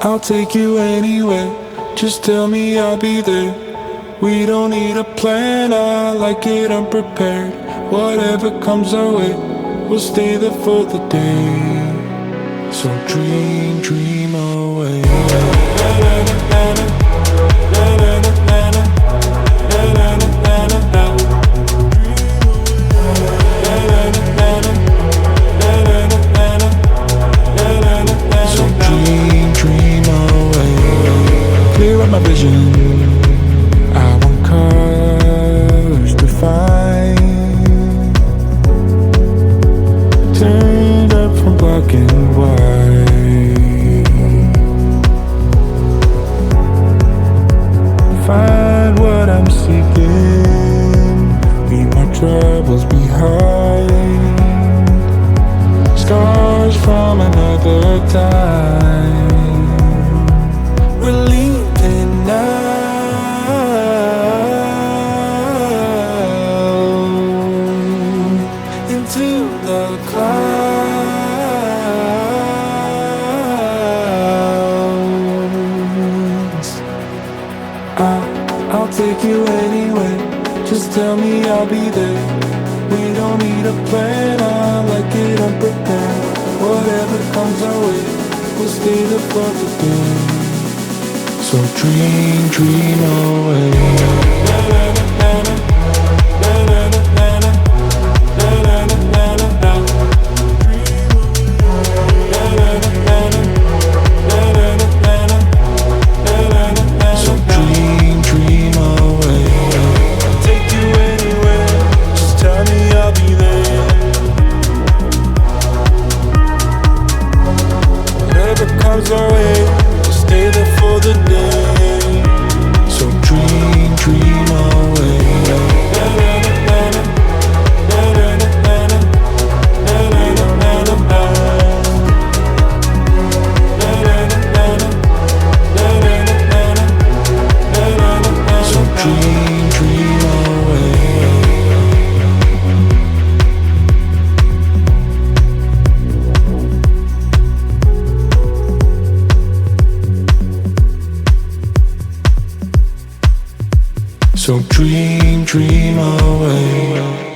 I'll take you anywhere, just tell me I'll be there. We don't need a plan, I like it unprepared. Whatever comes our way, we'll stay there for the day. So dream, dream away. So dream, dream away. Clear up my vision, I want colors to find. Turned up from black and white. Find what I'm seeking, leave my troubles behind. Scars from another time. We're leaving now into the clouds. I'll take you anywhere, just tell me I'll be there. We don't need a plan, I like it unprepared. Whatever comes our way, we'll stay there for the day. So dream, dream away. So dream, dream away. I'll take you anywhere, just tell me I'll be there. Whatever comes our way, we'll stay there for the day. So dream, dream away. So dream, dream away. So dream, dream away.